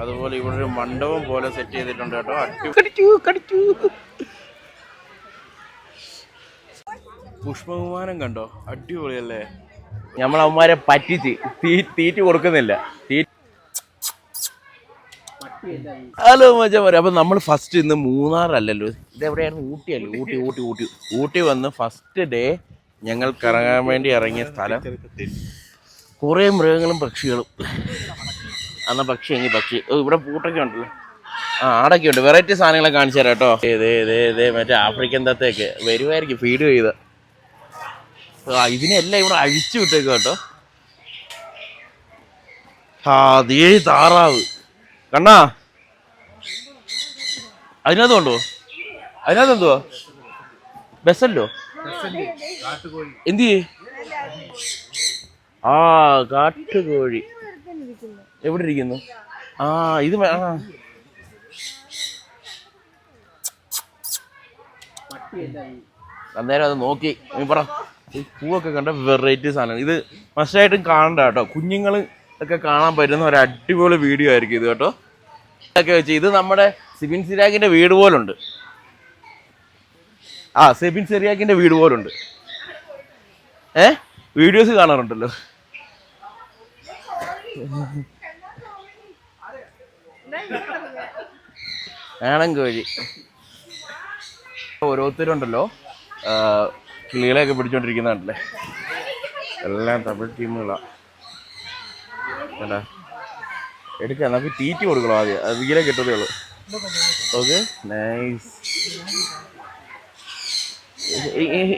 അതുപോലെ ഇവിടെ ഒരു മണ്ഡപം പോലെ സെറ്റ് ചെയ്തിട്ടുണ്ട് കേട്ടോ. പുഷ്പവിമാനം കണ്ടോ, അടിപൊളിയല്ലേ. നമ്മളവന്മാരെ പറ്റിച്ച് തീറ്റി കൊടുക്കുന്നില്ല. ഹലോ മച്ചാമാരെ, അപ്പൊ നമ്മൾ ഫസ്റ്റ് ഇന്ന് മൂന്നാറല്ലല്ലോ, ഇതെവിടെയാണ്, ഊട്ടിയല്ലോ. ഊട്ടി വന്ന് ഫസ്റ്റ് ഡേ ഞങ്ങൾ കറങ്ങാൻ വേണ്ടി ഇറങ്ങിയ സ്ഥലം. കുറേ മൃഗങ്ങളും പക്ഷികളും. അന്ന് പക്ഷി ഇവിടെ പൂട്ടൊക്കെ ഉണ്ടല്ലോ. ആടൊക്കെ ഉണ്ട്. വെറൈറ്റി സാധനങ്ങളൊക്കെ കാണിച്ചു തരാം കേട്ടോ. ഇതേ മറ്റേ ആഫ്രിക്കൻ തത്തയൊക്കെ വരുമായിരിക്കും ഫീഡ് ചെയ്ത്. ഇതിനെല്ലാം ഇവിടെ അഴിച്ചു വിട്ടേക്കും കേട്ടോ. അതേ താറാവ് കണ്ണാ, അതിനകത്തുണ്ടോ? അതിനകത്തെന്തുവാ? ബസ്സല്ലോ എന്ത് ചെയ്യേ? കാട്ടുകോഴി എവിടെ ഇരിക്കുന്നു? ഇത് അന്നേരം അത് നോക്കി നീ പറ. ഈ പൂവൊക്കെ കണ്ട വെറൈറ്റി സാധനം. ഇത് മസ്റ്റായിട്ടും കാണണ്ട കേട്ടോ. കുഞ്ഞുങ്ങൾ ഒക്കെ കാണാൻ പറ്റുന്ന ഒരു അടിപൊളി വീഡിയോ ആയിരിക്കും ഇത് കേട്ടോ. ഒക്കെ വെച്ച് ഇത് നമ്മുടെ സിബിൻ സിറാഖിന്റെ വീട് പോലുണ്ട്. സിബിൻ സിറാഖിന്റെ വീട് പോലുണ്ട്. വീഡിയോസ് കാണാറുണ്ടല്ലോ. നാടൻ കോഴി ഓരോരുത്തരുണ്ടല്ലോ കിളികളെയൊക്കെ പിടിച്ചോണ്ടിരിക്കുന്നുണ്ടല്ലേ. എല്ലാം തമിഴ് ടീമുകളാ. എടുക്കാം, നമുക്ക് തീറ്റി കൊടുക്കണം ആദ്യം. അത് വീലെ കിട്ടതേ ഉള്ളൂ. Okay, nice.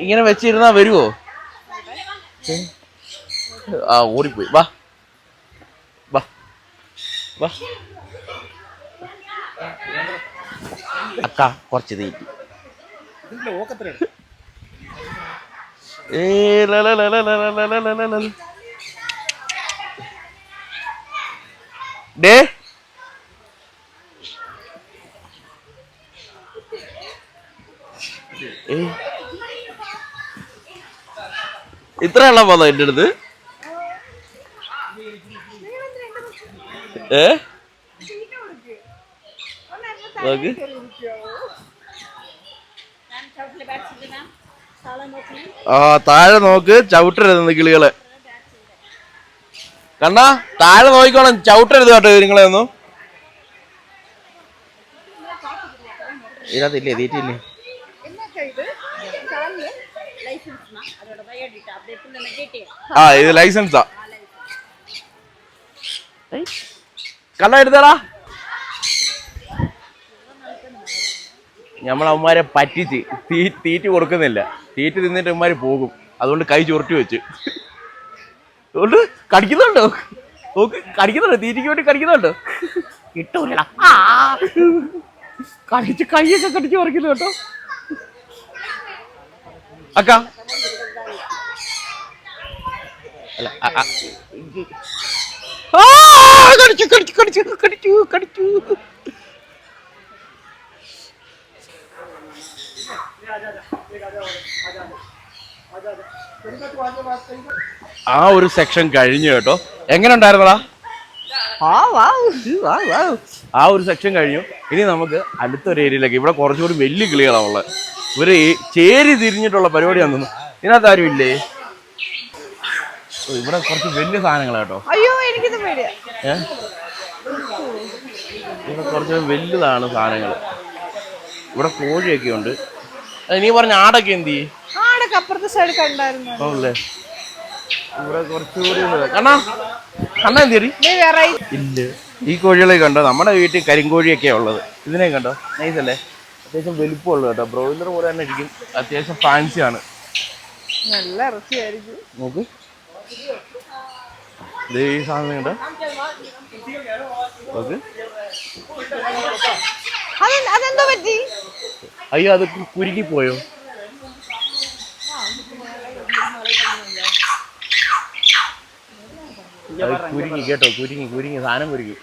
ഇങ്ങനെ വെച്ചിരുന്നാ വരുവോ? ഓടിപ്പോയി. വാ അക്ക കുറച്ച് തീറ്റി. ഡേ ഇത്ര എണ്ണം പോന്നോ എൻ്റെ അടുത്ത്? നോക്ക്, താഴെ നോക്ക്, ചവിട്ടരുത് കിളികളെ. കണ്ണാ താഴെ നോക്കിക്കോണം, ചവിട്ടരുത് കേട്ടോ നിങ്ങളെ ഒന്നും. ഇതിനകത്തില്ലേ തീറ്റില്ലേ? ഇത് ലൈസൻസാ. കണ്ണ എടുത്തടാ. നമ്മളവന്മാരെ പറ്റിച്ച് തീറ്റി കൊടുക്കുന്നില്ല. തീറ്റി തിന്നിട്ട് അവന്മാര് പോകും. അതുകൊണ്ട് കൈ ചുരുട്ടി വെച്ച് അതുകൊണ്ട് കടിക്കുന്നുണ്ടോ? നോക്ക്, കടിക്കുന്നുണ്ടോ? തീറ്റിക്ക് വേണ്ടി കടിക്കുന്നുണ്ടോ? കിട്ടൂലടാ. കടിച്ച് കൈയൊക്കെ കടിച്ച് പറിക്കുന്നു കേട്ടോ. അക്ക അല്ല, കടിച്ചു. ഒരു സെക്ഷൻ കഴിഞ്ഞു കേട്ടോ. എങ്ങനെ ഉണ്ടായിരുന്നടാ? ഒരു സെക്ഷൻ കഴിഞ്ഞു. ഇനി നമുക്ക് അടുത്തൊരു ഏരിയയിലേക്ക്. ഇവിടെ കുറച്ചുകൂടി വലിയ കിളികളാണ് ഉള്ളത്. ഇവര് ചേരി തിരിഞ്ഞിട്ടുള്ള പരിപാടിയാന്ന് തോന്നുന്നു. ഇതിനകത്ത് ആരും ഇല്ലേ? ഇവിടെ കുറച്ച് വലിയ സാധനങ്ങളാ കേട്ടോ. ഇവിടെ കുറച്ച് വലുതാണ് സാധനങ്ങൾ. ഇവിടെ കോഴിയൊക്കെ ഉണ്ട്. നീ പറഞ്ഞ ആടൊക്കെ എന്ത് ചെയ്യും? ഇവിടെ കുറച്ചുകൂടി കണ്ണാ എന്ത് ഇല്ല. ഈ കോഴികളെ കണ്ടോ? നമ്മുടെ വീട്ടിൽ കരിങ്കോഴിയൊക്കെയാ ഉള്ളത്. ഇതിനെ കണ്ടോ? നൈസ് അല്ലേ? അത്യാവശ്യം വലിപ്പമുള്ളൂ കേട്ടോ. ബ്രോയിലർ പോലെ തന്നെ ഇരിക്കും. അത്യാവശ്യം ഫാൻസിയാണ്. നല്ല ഇറച്ചിയായിരിക്കും. നോക്ക്, ഈ സാധനം കണ്ടോ? അയ്യോ, അത് കുരുങ്ങി പോയോ? കുരുങ്ങി കേട്ടോ, കുരുങ്ങി സാധനം കുരുങ്ങി.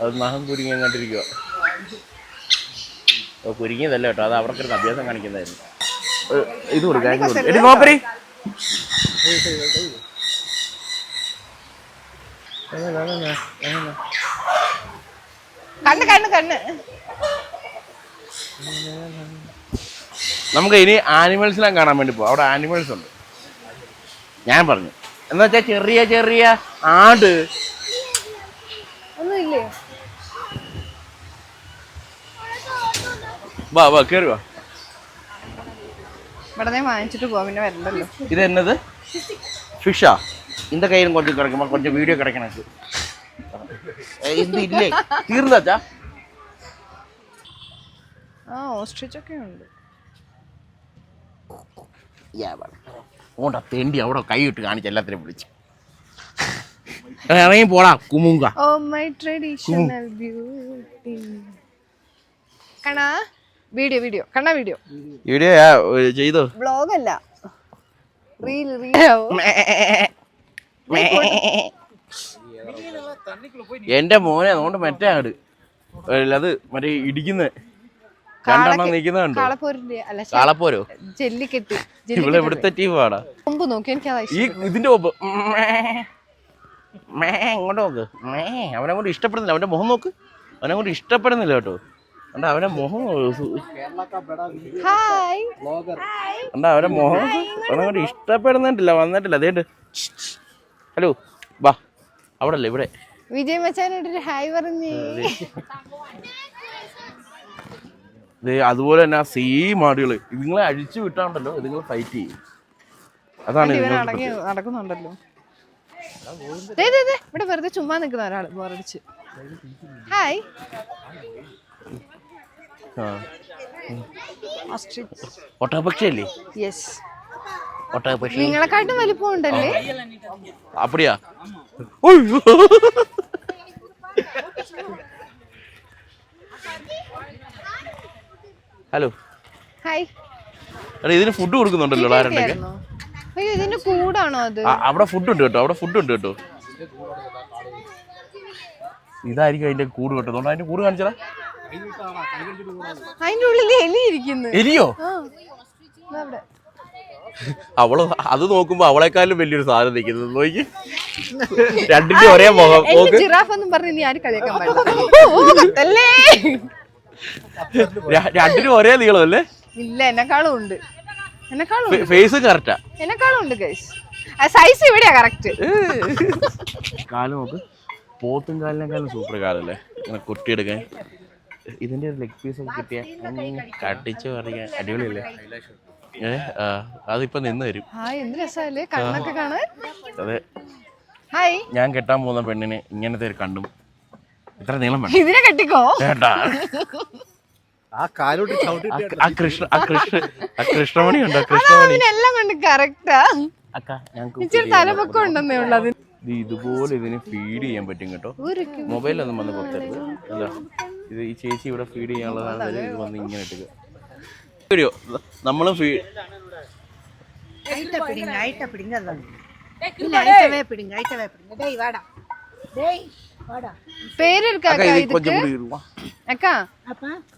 അത് നഖം കുരുങ്ങി അങ്ങോട്ടിരിക്കുക. കുരുങ്ങിയതല്ല കേട്ടോ, അത് അവർക്കൊരു അഭ്യാസം കാണിക്കുന്നതായിരുന്നു. ഇത് കൊടുക്കാം. കണ്ണ് കണ്ണ് കണ്ണ്. നമുക്ക് ഇനി ആനിമൽസിനെ കാണാൻ വേണ്ടി പോവാം. അവിടെ ആനിമൽസ് ഉണ്ട്. ഞാൻ പറഞ്ഞു എന്താ വെച്ചാൽ ചെറിയ ചെറിയ ആട്. ഒന്നുമില്ലേ? വാ വാ കേറി വാ. ഇവിടെ വാങ്ങിച്ചിട്ട് പോവാ, പിന്നെ വരണ്ടല്ലോ. ഇത് എന്നത് ഫിഷാ? இந்த கையிலும் கொஞ்சம் கிடைக்குமா? கொஞ்சம் வீடியோ கிடைக்கும் எனக்கு. ഇത് ഇല്ലേ തീർന്നാച്ചാ? ഓസ്ട്രിച്ച് ഒക്കെ ഉണ്ട്. ഓണ്ടാ തെണ്ടി അവിടെ കൈ ഇട്ട് കാണിച്ച് എല്ലാത്തിനും വിളിച്ചു ഇറങ്ങി പോടാ കുമുങ്ക. Oh my traditional beauty. കണാ വീഡിയോ വീഡിയോ കണ്ണാ വീഡിയോ വീഡിയോ ചെയ്തോ? വ്ലോഗ് അല്ല, റീൽ റീൽ. എന്റെ മോനെ അതുകൊണ്ട് മറ്റേ ആട് അത് മറ്റേ ഇടിക്കുന്ന രണ്ടെണ്ണം നിൽക്കുന്ന കണ്ടോ? കാളപ്പോരോ ജെല്ലിക്കെട്ട്. ഇവിടെ ഇവിടുത്തെ ടീമാടാ. കൊമ്പ് നോക്കി എനിക്ക് ഈ ഇതിന്റെ കൊമ്പ് ഇങ്ങോട്ട് നോക്ക്. അവനെ കൊണ്ട് ഇഷ്ടപ്പെടുന്നില്ല. അവന്റെ മുഖം നോക്ക്. അവനെ കൊണ്ട് ഇഷ്ടപ്പെടുന്നില്ല കേട്ടോ. അണ്ട അവന്റെ മുഖം അവന്റെ മുഖം അവനെ കൊണ്ട് ഇഷ്ടപ്പെടുന്നിട്ടില്ല. വന്നിട്ടില്ല. അതേണ്ട് ഹലോ ബാ. അവിടെ അല്ലേ ഇവിടെ വിജയ് മച്ചാനോട് ഹായ് പറഞ്ഞേ. അതുപോലെ തന്നെ ആ സെയിം ആടുകള് ഇതുങ്ങളെ അഴിച്ചു വിട്ടാണ്ടല്ലോ ഇതുങ്ങൾ ഫൈറ്റ് ചെയ്യും. അതാണ് നടക്കുന്നുണ്ടല്ലോ. ഇവിടെ വെറുതെ ചുമ്മാ നിൽക്കുന്ന ഒരാള് ബോറടിച്ച്. ഹായ്. ഒട്ടകപക്ഷിയല്ലേ? യെസ്. ഒട്ടകപക്ഷി നിങ്ങളെക്കാട്ടും വലിപ്പം ഉണ്ടല്ലേ? അപ്പടിയാ? Hello hi. ഇതിന് ഫുഡ് കൊടുക്കുന്നുണ്ടല്ലോ ആരുണ്ടെങ്കിൽ? അയ്യോ ഇതിന്റെ കൂടാണോ അത്? അവിടെ ഫുഡ് ഉണ്ട് കേട്ടോ. അവിടെ ഫുഡ് ഉണ്ട് കേട്ടോ. ഇതായിരിക്കും അതിന്റെ കൂട് കേട്ടോ. അതിന്റെ കൂട് കാണിച്ചടാ. അതിന്റെ ഉള്ളിൽ എലി ഇരിക്കുന്നു. എലിയോ? അവള് അത് നോക്കുമ്പോ അവളെക്കാളും വലിയൊരു സാധനം നിൽക്കുന്നത് നോക്കി. രണ്ടിന്റെ ഒരേ മുഖം. ജിറാഫ് എന്നും പറഞ്ഞ് നീ ആരും കളിയാക്കാൻ പാടില്ല. രണ്ടിനും ഒരേ നീളം അല്ലേ? ഇല്ല, എന്നെക്കാളും ഉണ്ട്. ഫേസ് കറക്റ്റാ. എന്നെക്കാളും ഉണ്ട് ഗൈസ്. സൈസ് ഇവിടെയാ കറക്റ്റ്. കാല് നോക്ക്. പോത്തും കാലിനേക്കാളും സൂപ്പർ കാലല്ലേ ഇങ്ങനെ കൊട്ടിയെടുക്കാൻ. ഇതിന്റെ ഒരു ലെഗ് പീസ് ഒക്കെ കിട്ടിയ കട്ടിച്ച് പറിക്കാൻ അടിപൊളിയല്ലേ? അതിപ്പോ നിന്ന് തരും. അതെ. ഞാൻ കെട്ടാൻ പോകുന്ന പെണ്ണിന് ഇങ്ങനത്തെ ഒരു കണ്ടും ഇത്ര നീളം വേണം. ഇതിനെ കെട്ടിക്കോ. കൃഷ്ണമണി ഉണ്ടോ? കൃഷ്ണമണി എല്ലാം കൊണ്ട് കറക്റ്റാ. തലപ്പൊക്കം ഉണ്ടെന്നേ ഉള്ളത്. ഇതുപോലെ ഇതിന് ഫീഡ് ചെയ്യാൻ പറ്റും കേട്ടോ. മൊബൈലൊന്നും വന്ന് കൊടുത്തരുത്. അല്ല ഇത് ഈ ചേച്ചി ഇവിടെ ഫീഡ് ചെയ്യാനുള്ളതാണ്. ഇത് വന്ന് ഇങ്ങനെ ഇട്ടുക. നമ്മളും பேர் இருக்கா இதுக்கு? அக்கா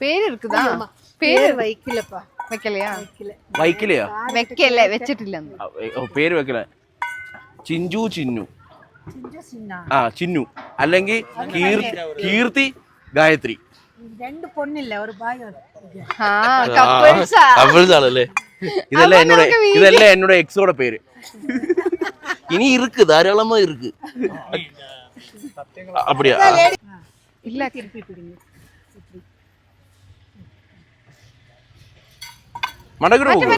பேர் இருக்குதா? பேர் வைக்கலப்பா. வைக்கலையா? வைக்கலையா? வைக்கல, വെച്ചിട്ടില്ല. പേര് വെക്കല. ചിഞ്ചു ചിന്നു. ചിന്നു അല്ലെങ്കിൽ കീർത്തി ഗായത്രി. രണ്ട് പൊണ്ണില്ല ഒരു ഭാര്യ. കപ്പിൾസ് ആണല്ലേ? ഇതെല്ലാം എന്നോട് എക്സോടെ പേര്. ഇനി ഇருக்கு ധാരാളമാ இருக்கு. அப்படியா? இல்ல മടങ്ങി പോകും.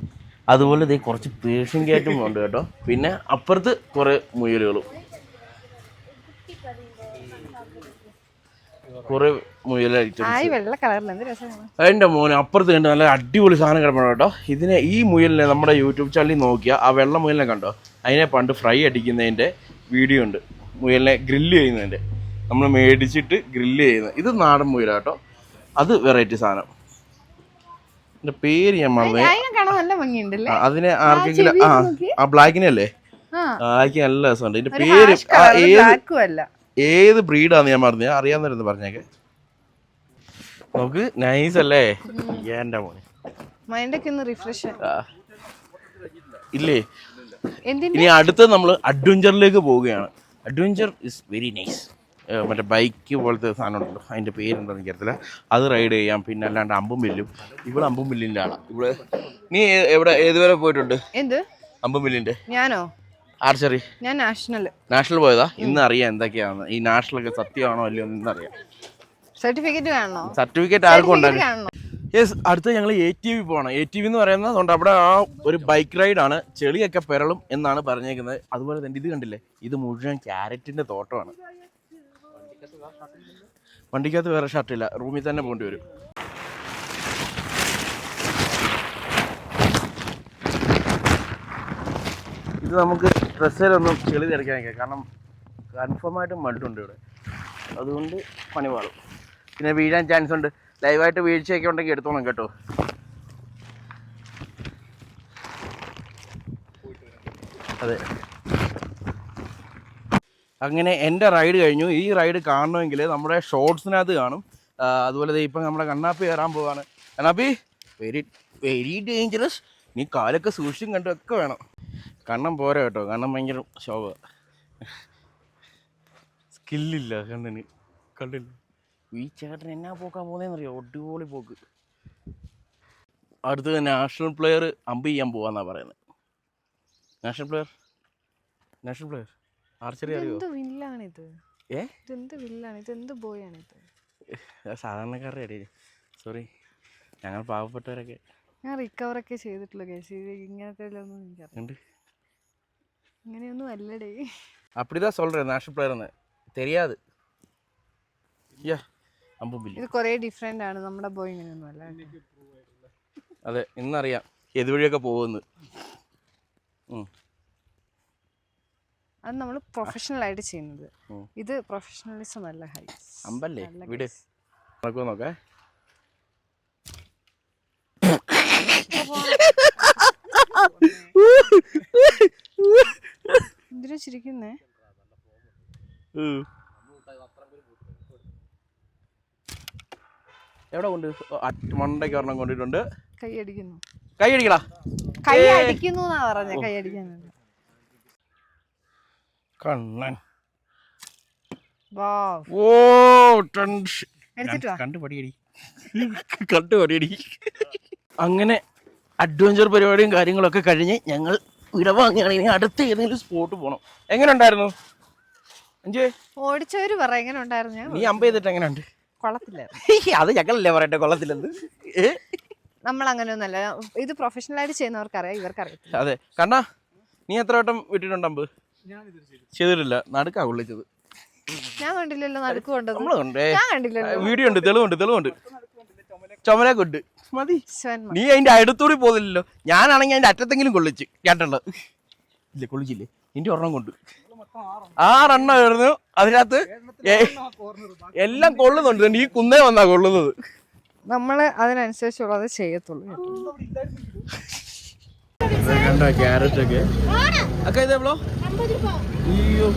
അതുപോലെ ഇതേ കുറച്ച് പേർഷ്യൻ ക്യാറ്റും ഉണ്ട് കേട്ടോ. പിന്നെ അപ്പുറത്ത് കുറെ മുയലുകളും കുറെ മുയൽ അതിന്റെ മോനെ അപ്പുറത്ത് കണ്ട് നല്ല അടിപൊളി സാധനം കിടപ്പണം കേട്ടോ. ഇതിനെ ഈ മുയലിനെ നമ്മുടെ യൂട്യൂബ് ചാനലിൽ നോക്കിയാൽ ആ വെള്ള മുയലിനെ കണ്ടോ? അതിനെ പണ്ട് ഫ്രൈ അടിക്കുന്നതിൻ്റെ വീഡിയോ ഉണ്ട്. മുയലിനെ ഗ്രില്ല് ചെയ്യുന്നതിൻ്റെ നമ്മൾ മേടിച്ചിട്ട് ഗ്രില്ല് ചെയ്യുന്നത്. ഇത് നാടൻ മുയലാണ് കേട്ടോ. അത് വെറൈറ്റി സാധനം. എൻ്റെ പേര് ഞാൻ മറന്നേ. അതിനെ ആർക്കെങ്കിലും ആ ബ്ലാക്കിനെ അല്ലേ? ബ്ലാക്ക് നല്ല രസമുണ്ട്. ഇതിന്റെ പേര് ഏത് ബ്രീഡാന്ന് ഞാൻ മറന്നേ. അറിയാവുന്നവരെന്ന് പറഞ്ഞേക്കെ. നമുക്ക് നൈസ് അല്ലേ? എന്റെ മോനെ ഇല്ലേ? ഇനി അടുത്ത് നമ്മൾ അഡ്വഞ്ചറിലേക്ക് പോവുകയാണ്. Adventure is very nice. മറ്റേ ബൈക്ക് പോലത്തെ സാധനം ഉണ്ടല്ലോ, അതിൻ്റെ പേരുണ്ടോ എനിക്കറിയത്തില്ല, അത് റൈഡ് ചെയ്യാം. പിന്നെ അല്ലാണ്ട് അമ്പും വില്ലും. ഇവിടെ അമ്പും വില്ലിൻ്റെ ആളാണ്. ഇവിടെ നീ എവിടെ ഏതുവരെ പോയിട്ടുണ്ട്? എന്ത് അമ്പും വില്ലിൻ്റെ? ഞാനോ? ആർച്ചറി. ഞാൻ നാഷണൽ പോയതാ. ഇന്ന് അറിയാം എന്തൊക്കെയാണ് ഈ നാഷണലൊക്കെ സത്യമാണോ അല്ലയോ ഇന്നറിയാം. സർട്ടിഫിക്കറ്റ് കാണണോ? സർട്ടിഫിക്കറ്റ് ആർക്കും ഉണ്ടായിരുന്നു. യെസ്, അടുത്ത് ഞങ്ങൾ ATV പോകണം. ATV എന്ന് പറയുന്നത് അവിടെ ആ ഒരു ബൈക്ക് റൈഡാണ്. ചെളിയൊക്കെ പെരളും എന്നാണ് പറഞ്ഞേക്കുന്നത്. അതുപോലെ തന്നെ ഇത് കണ്ടില്ലേ, ഇത് മുഴുവൻ ക്യാരറ്റിൻ്റെ തോട്ടമാണ്. വണ്ടിക്കകത്ത് വേറെ ഷർട്ടില്ല, റൂമിൽ തന്നെ പോകേണ്ടി വരും. ഇത് നമുക്ക് ഡ്രസ്സിലൊന്നും ചെളി തിരക്കാനൊക്കെ, കാരണം കൺഫേമായിട്ടും മണ്ണുണ്ട് ഇവിടെ, അതുകൊണ്ട് പണി പാളും. പിന്നെ വീഴാൻ ചാൻസ് ഉണ്ട്. ലൈവായിട്ട് വീഴ്ചയൊക്കെ ഉണ്ടെങ്കിൽ എടുത്തോണം കേട്ടോ. അതെ, അങ്ങനെ എൻ്റെ റൈഡ് കഴിഞ്ഞു. ഈ റൈഡ് കാണണമെങ്കിൽ നമ്മുടെ ഷോർട്സിനകത്ത് കാണും. അതുപോലെ ഇപ്പം നമ്മുടെ കണ്ണാപ്പി കയറാൻ പോവാണ്. കണ്ണാപ്പി വെരി വെരി ഡേഞ്ചറസ്. നീ കാലൊക്കെ സൂക്ഷിച്ചും കണ്ടുമൊക്കെ വേണം. കണ്ണം പോരാ കേട്ടോ, കണ്ണം ഭയങ്കര ശോഭ, സ്കില്ലില്ല കണ്ണിന്. കണ്ടില്ല ഈ ചേട്ടൻ എന്നാ പോക്കാൻ പോകുന്നതെന്നറിയോ? ഒടിപൊളി പോക്ക്. അടുത്തത് നാഷണൽ പ്ലെയർ അമ്പ് ചെയ്യാൻ പോവാന്നാ പറയുന്നത്. നാഷണൽ പ്ലെയർ ആർച്ചറി അറിയോ? സാധാരണക്കാരുടെ ഇടയിൽ. സോറി, ഞങ്ങൾ പാവപ്പെട്ടവരൊക്കെ. ഞാൻ റിക്കവറൊക്കെ ചെയ്തിട്ടുള്ള കേസ്, ഇങ്ങനത്തെ എനിക്കറിയാം. ഇങ്ങനെയൊന്നും അല്ലടേ. அப்படிதான் சொல்றேன், നാഷണൽ പ്ലെയർ എന്ന് தெரியாது. ഇത് കുറേ ഡിഫറെന്റ് ആണ്. നമ്മുടെ ബോയ് ഇങ്ങനെയൊന്നും അല്ല. അതെ, ഇന്നറിയാം ഏതുവഴിയൊക്കെ പോകുന്നു. അത് നമ്മൾ പ്രൊഫഷണൽ ആയിട്ട് ചെയ്യുന്നത്. ഇത് പ്രൊഫഷണലിസം അല്ല. ഹൈ അമ്പല്ലേ വീട് നോക്കോ നോക്കേ. എന്തിനാ ചിരിക്കുന്നേ? എവിടെ കൊണ്ട് മണ്ടയ്ക്ക് ഒരെണ്ണം കൊണ്ടിട്ടുണ്ട്. കൈ അടിക്കുന്നു. കൈ അടിക്കടാ. കൈ അടിക്കുന്നു എന്നാ പറഞ്ഞ, കൈ അടിക്കാനല്ല. കണ്ണൻ. ഓ കണ്ടുപടിയടി. അങ്ങനെ അഡ്വഞ്ചർ പരിപാടിയും കാര്യങ്ങളൊക്കെ കഴിഞ്ഞ് ഞങ്ങൾ വിടവാങ്ങിയാണ്. ഇനി അടുത്ത ഏതെങ്കിലും സ്പോട്ട് പോകണം. എങ്ങനെ ഉണ്ടായിരുന്നു അഞ്ചേ? ഓടിച്ചവര് പറ എങ്ങനെ ഉണ്ടായിരുന്നു. നീ അമ്പ ചെയ്തിട്ട് എങ്ങനെ ഉണ്ട്? കൊള്ളത്തില്ല. അത് ഞങ്ങളല്ലേ പറയട്ടെ കൊള്ളത്തില്ലെന്ന്. നമ്മൾ അങ്ങനെയൊന്നല്ല. ഇത് പ്രൊഫഷണൽ ആയിട്ട് ചെയ്യുന്നവർക്കറിയാം, ഇവർക്കറിയത്തില്ല. അതെ. കണ്ണാ, നീ എത്ര വട്ടം വിട്ടിട്ടുണ്ട് അമ്പ്? ചെയ്തിട്ടില്ല. നടുക്കാ കൊള്ളിച്ചത്. ഞാൻ കണ്ടില്ലല്ലോ നടുക്ക് കൊണ്ടത്. ഞാൻ കണ്ടില്ലല്ലോ. വീഡിയോ ഉണ്ട്, തെളിവുണ്ട്. ചുമല കൊണ്ട് മതി. നീ അതിന്റെ അടുത്തൂടി പോകുന്നില്ലല്ലോ. ഞാനാണെങ്കിൽ അതിന്റെ അറ്റത്തെങ്കിലും കൊള്ളിച്ച് കേട്ടുള്ളത് ഇല്ല. കൊള്ളിച്ചില്ലേ? നിന്റെ ഒരെണ്ണം കൊണ്ട് 6 എണ്ണം ആയിരുന്നു അതിനകത്ത്. എല്ലാം കൊള്ളുന്നുണ്ട്. ഈ കുന്നേ വന്നാ കൊള്ളുന്നത്. നമ്മള് അതിനനുസരിച്ചുള്ളത് ചെയ്യത്തുള്ളൂ. ക്യാരറ്റ് ഒക്കെ അക്ക ഇതെവ്വളോ? അയ്യോ,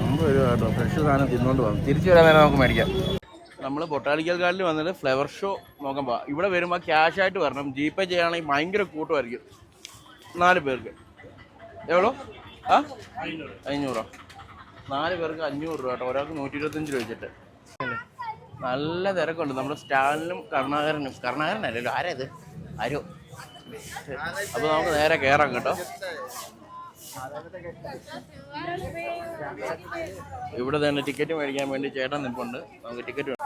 50 രൂപ കേട്ടോ. ഫ്രഷ് സാധനം തിന്നോണ്ട് വന്നു. തിരിച്ചു വരാൻ നേരം നമുക്ക് മേടിക്കാം. നമ്മൾ ബൊട്ടാണിക്കൽ ഗാർഡനിൽ വന്നിട്ട് ഫ്ലവർ ഷോ നോക്കാൻ പോവാം. ഇവിടെ വരുമ്പോൾ ക്യാഷ് ആയിട്ട് വരണം. GPay ചെയ്യുകയാണെങ്കിൽ ഭയങ്കര കൂട്ടമായിരിക്കും. 4 പേർക്ക് എവ്വളോ? 500. 4 പേർക്ക് 500 രൂപ കേട്ടോ. ഒരാൾക്ക് 125 രൂപ വെച്ചിട്ട്. നല്ല തിരക്കുണ്ട്. നമ്മുടെ സ്റ്റാലിനും കരുണാകരനല്ലല്ലോ, ആരേത് ആരോ. അപ്പോൾ നമുക്ക് നേരെ കയറാം കേട്ടോ. ഇവിടെ തന്നെ ടിക്കറ്റ് മേടിക്കാൻ വേണ്ടി ചേട്ടൻ നിൽപ്പുണ്ട്. നമുക്ക് ടിക്കറ്റ് ഇവിടെ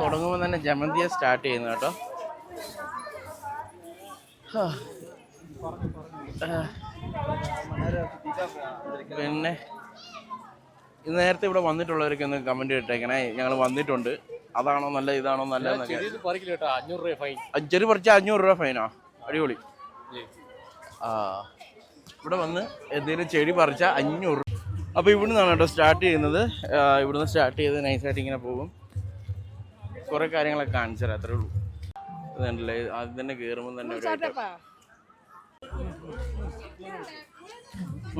തുടങ്ങുമ്പോൾ തന്നെ ജമന്തിയെ സ്റ്റാർട്ട് ചെയ്യുന്നു കേട്ടോ. പിന്നെ ഇത് നേരത്തെ ഇവിടെ വന്നിട്ടുള്ളവരൊക്കെ ഒന്ന് കമന്റ് ഇട്ടേക്കണേ. ഞങ്ങൾ വന്നിട്ടുണ്ട്, അതാണോ നല്ല ഇതാണോ നല്ലതെന്നൊക്കെ. ചെറിയ പറിച്ച 500 രൂപ ഫൈനാ. അടിപൊളി. ഇവിടെ വന്ന് എന്തെങ്കിലും ചെടി പറിച്ച 500. അപ്പോൾ ഇവിടെ നിന്നാണ് കേട്ടോ സ്റ്റാർട്ട് ചെയ്യുന്നത്. ഇവിടുന്ന് സ്റ്റാർട്ട് ചെയ്ത് നൈസായിട്ട് ഇങ്ങനെ പോകും. കുറേ കാര്യങ്ങളൊക്കെ കാണിച്ചു തരാം, അത്രേ ഉള്ളൂ. ഇതുണ്ടല്ലേ, ആദ്യം തന്നെ കയറുമ്പോൾ തന്നെ ഒരു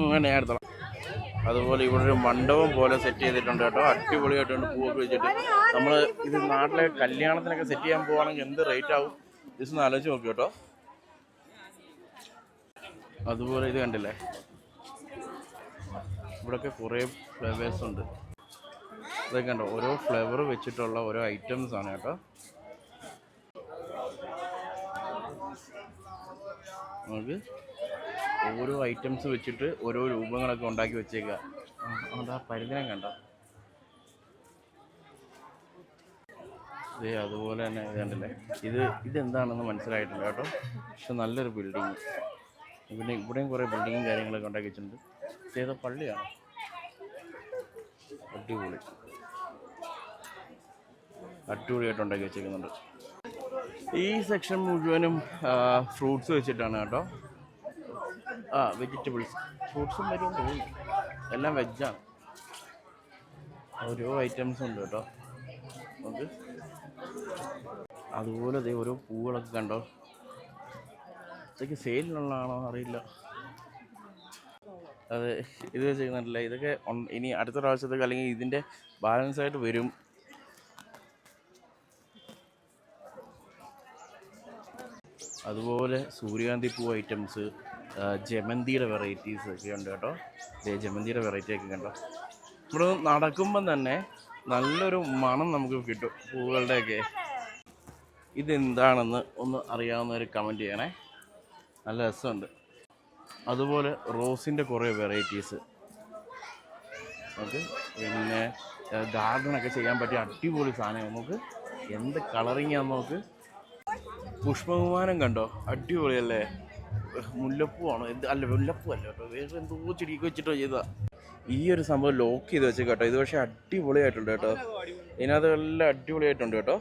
അങ്ങനെ എടുത്തോളാം. അതുപോലെ ഇവിടെ ഒരു മണ്ഡപം പോലെ സെറ്റ് ചെയ്തിട്ടുണ്ട് കേട്ടോ. അടിപൊളിയായിട്ടുണ്ട്, പൂവൊക്കെ വെച്ചിട്ട്. നമ്മൾ ഇത് നാട്ടിലെ കല്യാണത്തിനൊക്കെ സെറ്റ് ചെയ്യാൻ പോവുകയാണെങ്കിൽ എന്ത് റേറ്റ് ആവും ജസ്റ്റ് ഒന്ന് ആലോചിച്ച് നോക്കി കേട്ടോ. അതുപോലെ ഇത് കണ്ടില്ലേ, ഇവിടെയൊക്കെ കുറേ ഫ്ലേവേഴ്സ് ഉണ്ട്. ഇതൊക്കെ കണ്ടോ, ഓരോ ഫ്ലേവർ വെച്ചിട്ടുള്ള ഓരോ ഐറ്റംസ് ആണ് കേട്ടോ. നമുക്ക് ഓരോ ഐറ്റംസ് വെച്ചിട്ട് ഓരോ രൂപങ്ങളൊക്കെ ഉണ്ടാക്കി വെച്ചേക്കുക. അതാ പരിധിനം കണ്ടോ. അതുപോലെ തന്നെ ഇത് കണ്ടില്ലേ, ഇതെന്താണെന്ന് മനസ്സിലായിട്ടില്ല കേട്ടോ. പക്ഷെ നല്ലൊരു ബിൽഡിങ്. പിന്നെ ഇവിടെയും കുറേ ബിൽഡിങ്ങും കാര്യങ്ങളൊക്കെ ഉണ്ടാക്കി വെച്ചിട്ടുണ്ട്. ഏതോ പള്ളിയാണ്, അടിപൊളിയായിട്ട് ഉണ്ടാക്കി വെച്ചേക്കുന്നുണ്ട്. ഈ സെക്ഷൻ മുഴുവനും ഫ്രൂട്ട്സ് വെച്ചിട്ടാണ് കേട്ടോ. വെജിറ്റബിൾസ്, ഫ്രൂട്ട്സും വരും തോന്നി, എല്ലാം വെജാണ്. ഓരോ ഐറ്റംസ് ഉണ്ട് കേട്ടോ നമുക്ക്. അതുപോലെ ഓരോ പൂവുകളൊക്കെ കണ്ടോ. ഇതൊക്കെ സെയിലിനുള്ളതാണോ അറിയില്ല. അതെ, ഇത് ചെയ്യുന്നില്ല. ഇതൊക്കെ ഇനി അടുത്ത പ്രാവശ്യത്തേക്ക് അല്ലെങ്കിൽ ഇതിൻ്റെ ബാലൻസ് ആയിട്ട് വരും. അതുപോലെ സൂര്യകാന്തി പൂ ഐറ്റംസ്, ജമന്തിയുടെ വെറൈറ്റീസ് ഒക്കെ ഉണ്ട് കേട്ടോ. ജമന്തിയുടെ വെറൈറ്റി ഒക്കെ കണ്ടോ. ഇവിടെ നടക്കുമ്പം തന്നെ നല്ലൊരു മണം നമുക്ക് കിട്ടും പൂവുകളുടെയൊക്കെ. ഇതെന്താണെന്ന് ഒന്ന് അറിയാവുന്നവർ കമൻറ്റ് ചെയ്യണേ, നല്ല രസമുണ്ട്. അതുപോലെ റോസിൻ്റെ കുറേ വെറൈറ്റീസ് നമുക്ക്. പിന്നെ ഗാർഡനൊക്കെ ചെയ്യാൻ പറ്റിയ അടിപൊളി സാധനം നമുക്ക്. എന്ത് കളറിങ്ങാന്ന് നോക്ക്. പുഷ്പവിമാനം കണ്ടോ, അടിപൊളിയല്ലേ. മുല്ലപ്പൂവാണോ അല്ല, മുല്ലപ്പൂ അല്ല കേട്ടോ, വേറെ എന്തോ ചെടിയൊക്കെ വെച്ചിട്ടോ ചെയ്താ. ഈ ഒരു സംഭവം ലോക്ക് ചെയ്ത് വെച്ച് കേട്ടോ. ഇത് പക്ഷേ അടിപൊളിയായിട്ടുണ്ട് കേട്ടോ. ഇതിനകത്ത് എല്ലാം അടിപൊളിയായിട്ടുണ്ട് കേട്ടോ.